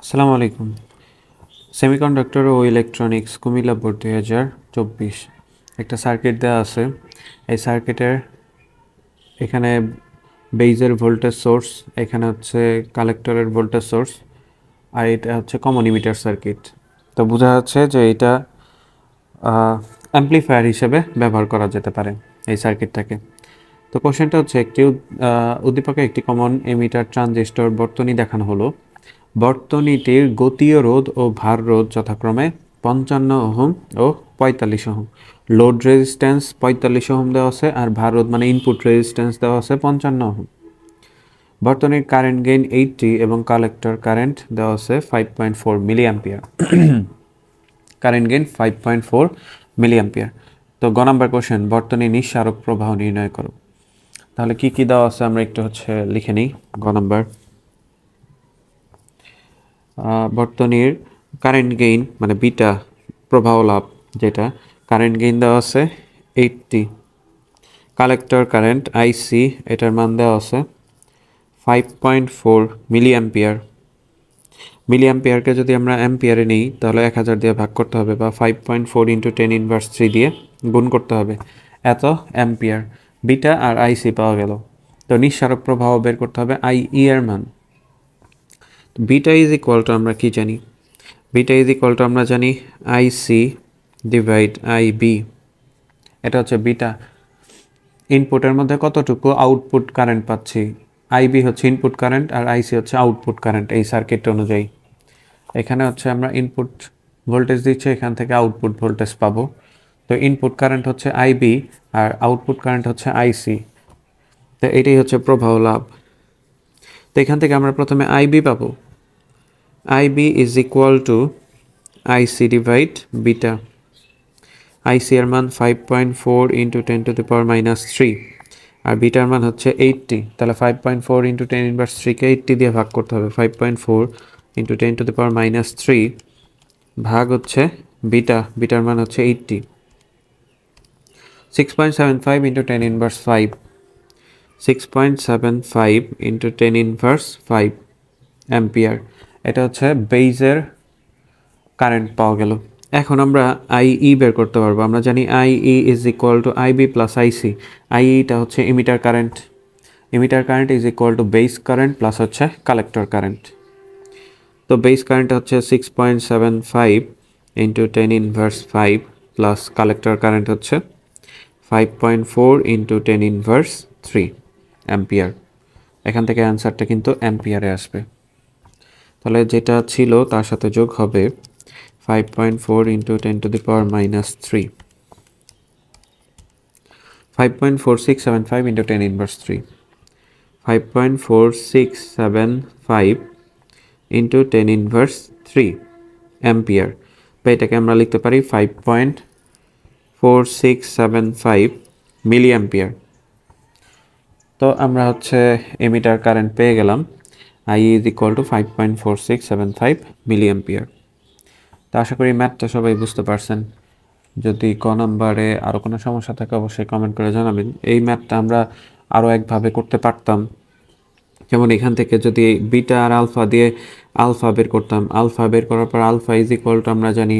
আসসালামু আলাইকুম। সেমিকন্ডাক্টর ও electronics Comilla board 2024 একটা সার্কিট দেওয়া আছে। এই সার্কিটের এখানে বেজের ভোল্টেজ সোর্স, এখানে হচ্ছে কালেক্টরের ভোল্টেজ সোর্স, আর এটা হচ্ছে কমন ইমিটার সার্কিট। তো বোঝা যাচ্ছে যে এটা অ্যাম্প্লিফায়ার হিসেবে ব্যবহার করা যেতে পারে এই সার্কিটটাকে। তো কোশ্চেনটা হচ্ছে উদ্দীপকে একটি কমন এমিটার ট্রানজিস্টর বর্তনী দেখানো হলো। বর্তনীটির গতীয় রোধ ও ভার রোধ যথাক্রমে 55 ওহম ও 45 ওহম। লোড রেজিস্ট্যান্স 45 ওহম দেওয়া আছে, আর ভার রোধ মানে ইনপুট রেজিস্ট্যান্স দেওয়া আছে 55 ওহম। বর্তনীর কারেন্ট গেইন 80 এবং কালেক্টর কারেন্ট দেওয়া আছে 5.4 milli ampere. Current gain 5.4 milli ampere. তো গ নাম্বার কোশ্চেন, বর্তনী নিঃসারক প্রবাহ নির্ণয় করো। তাহলে কি কি দেওয়া আছে আমরা একটু লিখে নিই। গ নাম্বার, বর্তনীর কারেন্ট গেইন মানে বিটা প্রবাহ লাভ, যেটা কারেন্ট গেইন দেওয়া আছে 80। কালেক্টর কারেন্ট আইসি, এটার মান দেওয়া আছে 5.4 মিলি অ্যাম্পিয়ার। মিলি অ্যাম্পিয়ারকে যদি আমরা অ্যাম্পিয়ারে নিই তাহলে 1000 দিয়ে ভাগ করতে হবে, বা 5.4 ইন্টু 10⁻³ দিয়ে গুণ করতে হবে। এত অ্যাম্পিয়ার বিটা আর আইসি পাওয়া গেল। তো নিঃসারক প্রবাহ বের করতে হবে আইই এর মান। বিটা ইজ ইকুয়াল টু আমরা কি জানি? বিটা ইজ ইকুয়াল টু আমরা জানি আইসি ডিভাইড আইবি। এটা হচ্ছে বিটা, ইনপুটের মধ্যে কতটুকু আউটপুট কারেন্ট পাচ্ছি। আইবি হচ্ছে ইনপুট কারেন্ট আর আইসি হচ্ছে আউটপুট কারেন্ট এই সার্কিট অনুযায়ী। এখানে হচ্ছে আমরা ইনপুট ভোল্টেজ দিচ্ছি, এখান থেকে আউটপুট ভোল্টেজ পাবো। তো ইনপুট কারেন্ট হচ্ছে আইবি আর আউটপুট কারেন্ট হচ্ছে আইসি। তো এটাই হচ্ছে প্রবাহ লাভ। তো এখান থেকে আমরা প্রথমে আইবি পাবো। IB is equal to IC divide beta. IC এর মান 5.4 ইন্টু 10⁻³ আর বিটার মান হচ্ছে 80। তাহলে 5.4 ইন্টু 10⁻³ কে 80 দিয়ে ভাগ করতে হবে। 5.4 ইন্টু 10⁻³ ভাগ হচ্ছে বিটার মান হচ্ছে 80। 6.75 ইন্টু 10⁻5, 6.75 ইন্টু 10⁻5 অ্যাম্পিয়ার। এটা হচ্ছে বেজের কারেন্ট পাওয়া গেল। এখন আমরা আইই বের করতে পারবো। আমরা জানি IE is equal to IB plus IC. আইইটা হচ্ছে emitter current, emitter current is equal to base current plus হচ্ছে কালেক্টর কারেন্ট। তো বেস কারেন্ট হচ্ছে 6.75 ইন্টু 10⁻5 প্লাস কালেক্টর কারেন্ট হচ্ছে 5.4 ইন্টু 10⁻³ অ্যাম্পিয়ার। এখান থেকে অ্যান্সারটা কিন্তু অ্যাম্পিয়ারে আসবে। তাহলে যেটা ছিল তার সাথে যোগ হবে 5.4 ইন্টু 10⁻³ 5.4675 ইন্টু 10⁻³, 5.4675 ইন্টু 10⁻³ অ্যাম্পিয়ার। বা এটাকে আমরা লিখতে পারি 5.4675 মিলি অ্যাম্পিয়ার। তো আমরা হচ্ছে এমিটার কারেন্ট পেয়ে গেলাম। I is equal to 5.4675 milli ampere. তো আশা করি ম্যাথটা সবাই বুঝতে পারছেন। যদি ক নাম্বারে আরও কোনো সমস্যা থাকে অবশ্যই কমেন্ট করে জানাবেন। এই ম্যাথটা আমরা আরও একভাবে করতে পারতাম। যেমন এখান থেকে যদি বিটা আর আলফা দিয়ে আলফা বের করতাম, আলফা বের করার পর আলফা ইজ ইকুয়াল টু আমরা জানি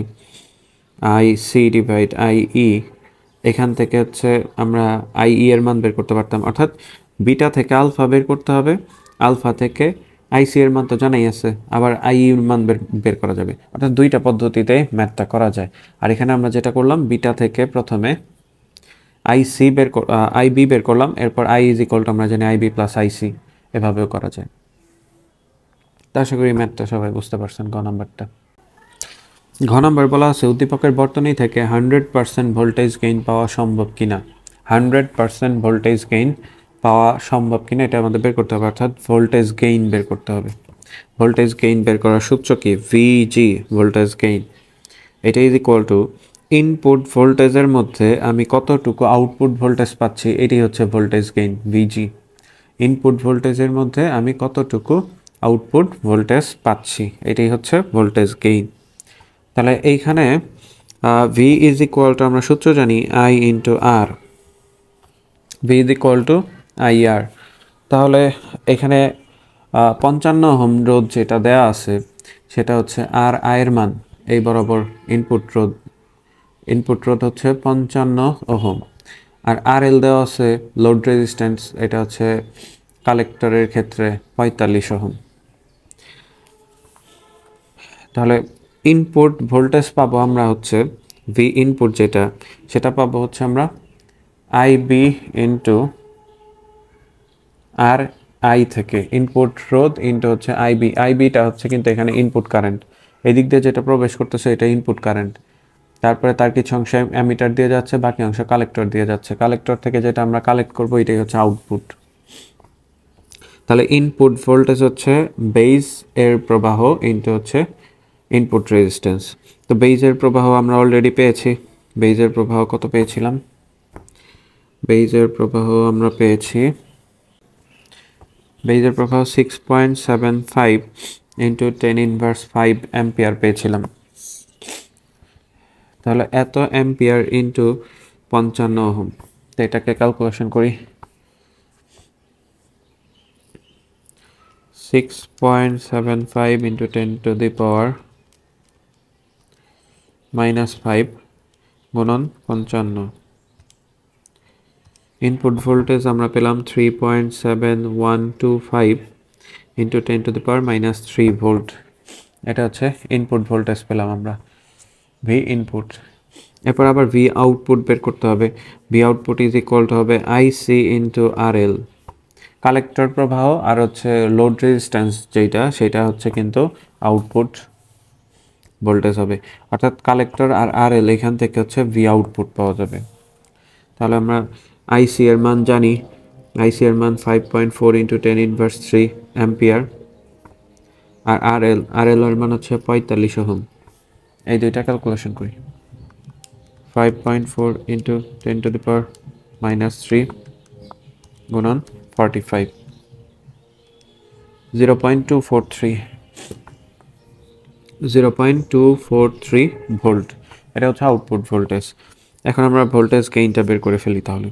I C divide I E. এখান থেকে হচ্ছে আমরা আই ই এর মান বের করতে পারতাম। অর্থাৎ বিটা থেকে আলফা বের করতে হবে, আলফা থেকে আইসি এর মান তো জানাই আছে, আবার আই এর মান বের করা যাবে। অর্থাৎ দুইটা পদ্ধতিতে ম্যাথটা করা যায়। আর এখানে আমরা যেটা করলাম, বিটা থেকে প্রথমে আইবি বের করলাম, এরপর আই ইজ ইকুয়াল টু আমরা জানি আইবি প্লাস আইসি। এভাবেও করা যায়। তা আশা করি ম্যাথটা সবাই বুঝতে পারছেন। গ নাম্বারটা, ঘ নাম্বার বলা আছে উদ্দীপকের বর্তনী থেকে 100% ভোল্টেজ গেইন পাওয়া সম্ভব কিনা। 100% ভোল্টেজ গেইন পাওয়া সম্ভব কিনা এটা আমাদের বের করতে হবে। অর্থাৎ ভোল্টেজ গেইন বের করতে হবে। ভোল্টেজ গেইন বের করার সূত্র কি? ভিজি ভোল্টেজ গেইন। এটা ইজ ইকুয়াল টু ইনপুট ভোল্টেজের মধ্যে আমি কতটুকু আউটপুট ভোল্টেজ পাচ্ছি, এটি হচ্ছে ভোল্টেজ গেইন ভিজি। ইনপুট ভোল্টেজের মধ্যে আমি কতটুকু আউটপুট ভোল্টেজ পাচ্ছি, এটাই হচ্ছে ভোল্টেজ গেইন। তাহলে এইখানে ভি ইজ ইকুয়াল টু আমরা সূত্র জানি I into R. V is equal to I R. তাহলে এখানে 55 ওহম রোধ যেটা দেয়া আছে সেটা হচ্ছে আর আয়ের মান এই বরাবর ইনপুট রোধ হচ্ছে 55 ওহম, আর আর এল দেওয়া আছে লোড রেজিস্ট্যান্স, এটা হচ্ছে কালেক্টরের ক্ষেত্রে 45 ওহম। তাহলে ইনপুট ভোল্টেজ পাবো আমরা হচ্ছে ভি ইনপুট যেটা, সেটা পাবো হচ্ছে আমরা আইবি ইন্টু আর আই থেকে, ইনপুট রোধ ইন্টু হচ্ছে আইবি, আইবিটা হচ্ছে কিন্তু এখানে ইনপুট কারেন্ট, এদিক দিয়ে যেটা প্রবেশ করতেছে এটা ইনপুট কারেন্ট, তারপরে তার কিছু অংশ অ্যামিটার দিয়ে যাচ্ছে, বাকি অংশ কালেক্টর দিয়ে যাচ্ছে, কালেক্টর থেকে যেটা আমরা কালেক্ট করবো এটাই হচ্ছে আউটপুট। তাহলে ইনপুট ভোল্টেজ হচ্ছে বেজ এর প্রবাহ ইন্টু হচ্ছে ইনপুট রেজিস্ট্যান্স। তো বেজের প্রবাহ আমরা অলরেডি পেয়েছি, বেজের প্রবাহ কত পেয়েছিলাম, বেজের প্রবাহ আমরা পেয়েছি, বেজের প্রবাহ 6.75 ইন্টু 10⁻5 অ্যাম্পিয়ার পেয়েছিলাম। তাহলে এত অ্যাম্পিয়ার ইন্টু 55 ওহম, তো এটাকে ক্যালকুলেশন করি, 6.75 ইন্টু 10⁻⁻5 গুণন 55। ইনপুট ভোল্টেজ আমরা পেলাম 3.7125 ইন্টু 10⁻³ ভোল্ট, এটা হচ্ছে ইনপুট ভোল্টেজ পেলাম আমরা, ভি ইনপুট। এরপর আবার ভি আউটপুট বের করতে হবে, V output is equal two হবে আইসি ইন্টু আর এল, কালেক্টর প্রবাহ আর হচ্ছে লোড রেজিস্ট্যান্স যেটা সেটা হচ্ছে কিন্তু আউটপুট ভোল্টেজ হবে, অর্থাৎ কালেক্টর আর আর এল এখান থেকে হচ্ছে ভি আউটপুট পাওয়া যাবে। তাহলে আমরা আইসি এর মান জানি, আইসি এর মান 5.4 ইন্টু 10⁻³ অ্যাম্পিয়ার, আর আর এল এর মান হচ্ছে 45 ওহম। এই দুইটা ক্যালকুলেশন করি, 5.4 ইন্টু 10⁻³ গুণন 45, 0.243 ভোল্ট, এটা হচ্ছে আউটপুট ভোল্টেজ। এখন আমরা ভোল্টেজ গেইনটা বের করে ফেলি। তাহলে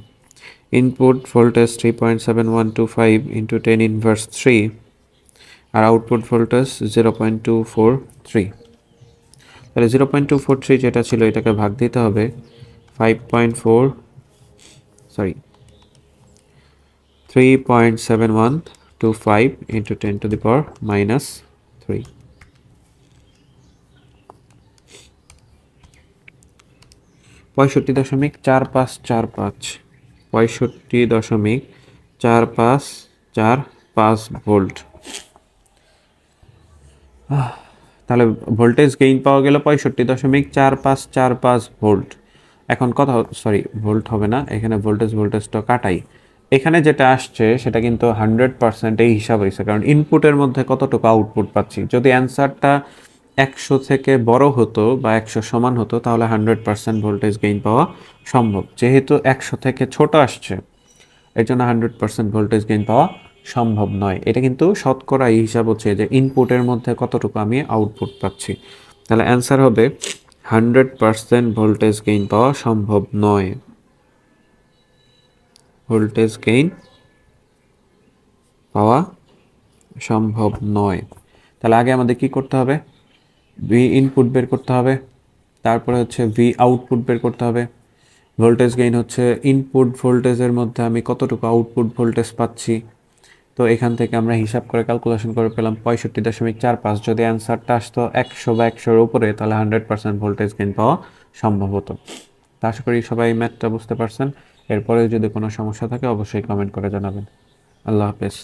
ইনপুট ভোল্টেজ 3.7125 ইন্টু 10⁻³ আর আউটপুট ভোল্টেজ 0.243, তাহলে 0.243 যেটা ছিল এটাকে ভাগ দিতে হবে 3.7125 ইন্টু 10⁻³ 65.4545, 65.4545 ভোল্ট। তাহলে ভোল্টেজ গেইন পাওয়া গেল 65.4545 ভোল্ট। এখন কথা, সরি ভোল্ট হবে না, এখানে ভোল্টেজটা কাটাই, এখানে যেটা আসছে সেটা কিন্তু 100% এই হিসাব হয়েছে, কারণ ইনপুটের মধ্যে কতটুকু আউটপুট পাচ্ছি। যদি অ্যান্সারটা 100 থেকে বড় হতো বা 100 সমান হতো তাহলে 100% ভোল্টেজ গেইন পাওয়া সম্ভব, যেহেতু 100 থেকে ছোট আসছে এর জন্য 100% ভোল্টেজ গেইন পাওয়া সম্ভব নয়। এটা কিন্তু শতকরা এই হিসাব হচ্ছে যে ইনপুটের মধ্যে কতটুকু আমি আউটপুট পাচ্ছি। তাহলে অ্যান্সার হবে 100% ভোল্টেজ গেইন পাওয়া সম্ভব নয়, ভোল্টেজ গেইন পাওয়া সম্ভব নয়। তাহলে আগে আমাদের কি করতে হবে, ভি ইনপুট বের করতে হবে, তারপরে হচ্ছে ভি আউটপুট বের করতে হবে। ভোল্টেজ গেইন হচ্ছে ইনপুট ভোল্টেজের মধ্যে আমি কতটুকু আউটপুট ভোল্টেজ পাচ্ছি, তো এখান থেকে আমরা হিসাব করে ক্যালকুলেশন করে পেলাম 65.45। যদি অ্যান্সারটা আসতো 100 বা 100-এর উপরে তাহলে 100% ভোল্টেজ গেইন পাওয়া সম্ভব হতো। তা আশা করি সবাই ম্যাথটা বুঝতে পারছেন। এরপরে যদি কোনো সমস্যা থাকে অবশ্যই কমেন্ট করে জানাবেন। আল্লাহ হাফেজ।